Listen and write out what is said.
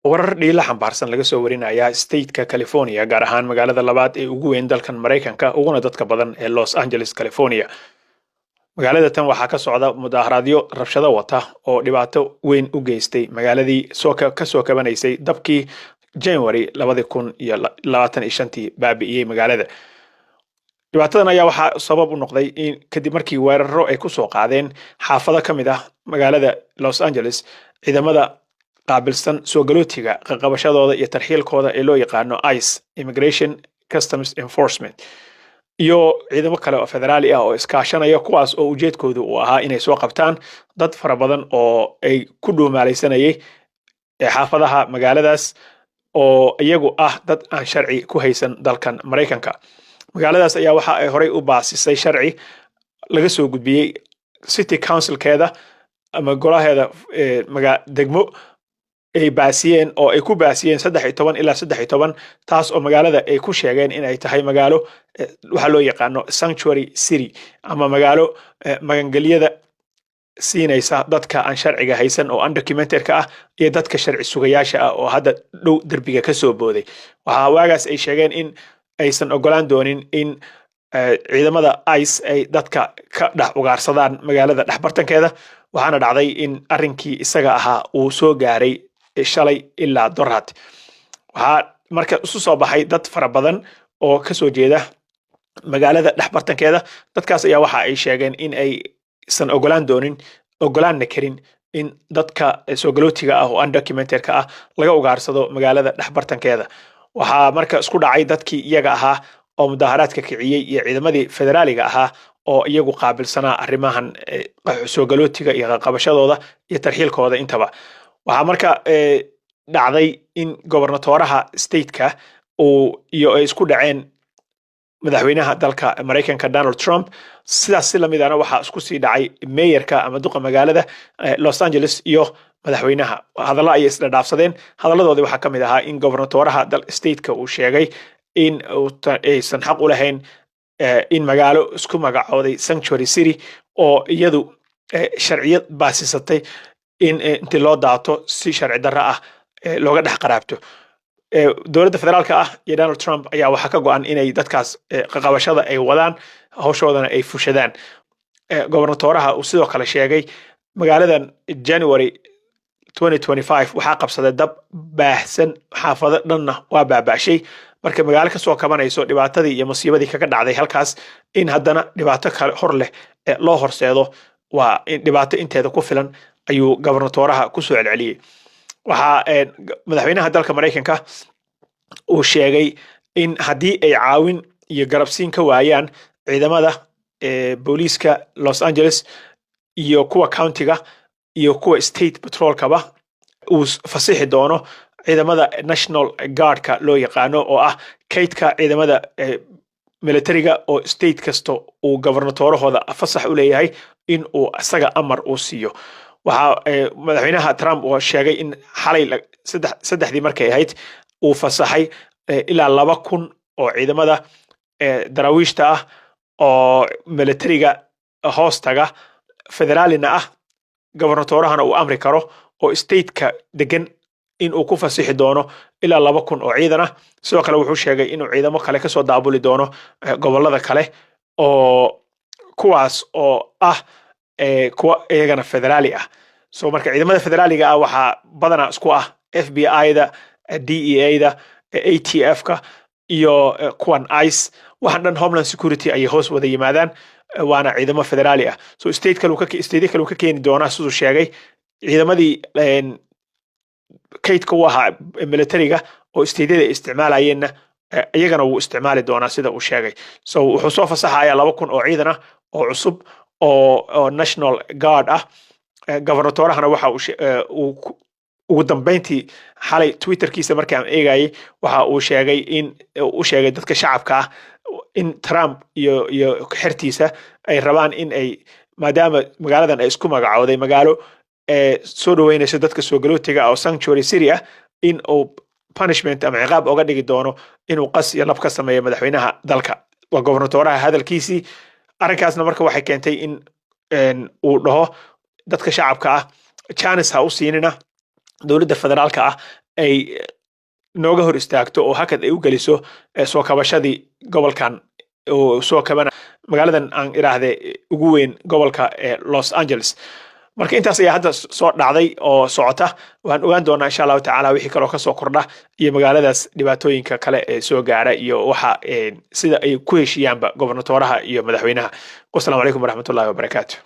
warar dhiila xambaarsan laga soo warinaya stateka California gaar ahaan magaalada labaad ee ugu weyn dalkan Mareykanka uguna dadka badan ee Los Angeles, California. Magaalada tan waxaa ka socda mudaharaadyo rabshado wata oo dhibaato weyn u geystay magaaladii ka soo kabanaysay dabkii January 2025 baabi'iyay magaalada. Dhibaatadan ayaa waxaa sabab u noqday in kadib markii weeraro ay ku soo qaadeen xaafado ka mid ah magaalada Los Angeles ciidamada qaabilsan soo galootiga qabashadooda iyo tarxiilkooda ee loo yaqaano ICE Immigration Customs Enforcement iyo ciidamo kale oo federaali ah oo iskaashanaya kuwaas oo ujeedkoodu uu ahaa inay soo qabtaan dad fara badan oo ay ku dhuumaalaysanayay xaafadaha magaaladaas oo iyagu ah dad aan sharci ku haysan dalkan Mareykanka. Magaaladaas ayaa waxa ay horey u baasisay sharci laga soo gudbiyay city councilkeeda ama golaheeda degmo ay baasiyeen oo ay ku baasiyeen 13 ilaa 13 taas oo magaalada ay ku sheegeen in ay tahay magaalo waxa loo yaqaano sanctuary city ama magaalo magangeliyada siinaysa dadka aan sharciga haysan oo undocumented-ka ah iyo dadka sharci sugayaasha ah oo hadda dhow darbiga ka soo booday. Waxa waagaas ay sheegeen in aysan ogolaan doonin in ciidamada ICE ay dadka ka dhex ugaarsadaan magaalada dhexbartankeeda. Waxaana dhacday in arrinkii isaga ahaa uu soo gaaray shalay ilaa Dorhat. Waxaa marka isu soo baxay dad fara badan oo ka soo jeeda magaalada dhexbartankeeda. Dadkaas ayaa waxa ay sheegeen in aysan ogolaanna karin in dadka soo galootiga ah oo undocumented-ka ah laga ugaarsado magaalada dhexbartankeeda. Waxaa marka isku dhacay dadkii iyaga ahaa oo mudaharaadka kiciyay iyo ciidamadii federaaliga ahaa oo iyagu qaabilsanaa arrimahan soo galootiga iyo qabashadooda iyo tarxiilkooda intaba. Waxaa marka dhacday in gobernatoraha stateka iyo ay isku dhaceen madaxweynaha dalka Mareykanka Donald Trump. Sidaas si lamid ah waxaa isku sii dhacay mayorka ama duqa magaalada Los Angeles iyo madaxweynaha. Hadallo ay isla dhaafsadeen. Hadaladoodii waxaa ka mid ahaa in gobernatoraha stateka uu sheegay in aysan xaq u lahayn in magaalo isku magacooday sanctuary city oo iyadu sharciyad baasisatay in intii loo daato si sharci darro ah looga dhex qaraabto. Dowladda federaalka ah iyo Donald Trump ayaa waxa ka go'an inay dadkaas qabashada ay wadaan hawshoodana ay fushadaan. Gobernatoraha uu sidoo kale sheegay magaaladan January 2025 waxaa qabsaday dab baahsan xaafado dhanna waa baabaashay. Marka magaalo ka soo kabanayso dhibaatadii iyo musiibadii kaga dhacday halkaas in haddana dhibaato kale hor leh loo horseedo waa in dhibaato inteeda ku filan ayuu gobernatoraha ku soo celceliyay. Waxa madaxweynaha dalka Mareykanka uu sheegay in haddii ay caawin iyo garabsiin ka waayaan ciidamada booliiska Los Angeles iyo kuwa countiga iyo kuwa state patrolkaba uu fasixi doono ciidamada National Guard-ka loo yaqaano oo ah kaydka ciidamada militariga oo state kasto uu gobernatorahooda fasax u leeyahay in uu asaga amar uu siiyo. Waxa madaxweynaha Trump uu sheegay in xalay saddexdii markay ahayd uu fasaxay ilaa 2,000 oo ciidamada daraawiishta ah oo militariga hoostaga federaalina ah gobernatorahana uu amri karo oo stateka degan in uu ku fasixi doono ilaa 2,000 oo ciidan ah. Sidoo kale wuxuu sheegay inuu ciidamo kale ka soo daabuli doono gobolada kale oo kuwaas oo ah kuwa iyagana federaali ah. So marka ciidamada federaaliga ah waxaa badanaa isku ah FBI-da, DEA-da, ATF-ka iyo kuwan ICE. Waxaan dhan Homeland Security ay hoos wada yimaadaan waana ciidamo federaali ah. So state kale uu ka keeni doonaa siduu sheegay ciidamadii kaydka u ahaa militariga oo stateyada isticmaalayeenna iyagana wuu isticmaali doonaa sida uu sheegay. So wuxuu soo fasaxayaa 2,000 oo ciidan ah oo cusub oo National Guard ah. Gobernatorahana waxa uu ugu dambeyntii xalay Twitterkiisa markii aan eegayay waxa uu sheegay in uu sheegay dadka shacabka ah in Trump iyo xirtiisa ay rabaan in ay maadaama magaaladan ay isku magacooday magaalo soo dhaweynayso dadka soo galootiga oo sanctuary city ah in uu punishment ama ciqaab uga dhigi doono inuu qas iyo lab ka sameeyo madaxweynaha dalka. Waa gobernatoraha hadalkiisii. Arrinkaasna marka waxay keentay in uu dhaho dadka shacabka ah chance ha u siinina dowladda federaalka ah ay nooga hor istaagto oo hakad ay u geliso soo kabashadii gobolkan oo soo kabana magaaladan aan iraahday ugu weyn gobolka Los Angeles. marka intaas ayaa hadda soo dhacday oo socota. waxaan ogaan doonaa insha Allah taala wixii kale oo ka soo kordha iyo magaaladaas dhibaatooyinka kale ee soo gaara iyo waxa sida ay ku heshiiyaanba gobernatoraha iyo madaxweynaha. Wassalaamu calaykum waraxmatullaahi wabarakaatuh.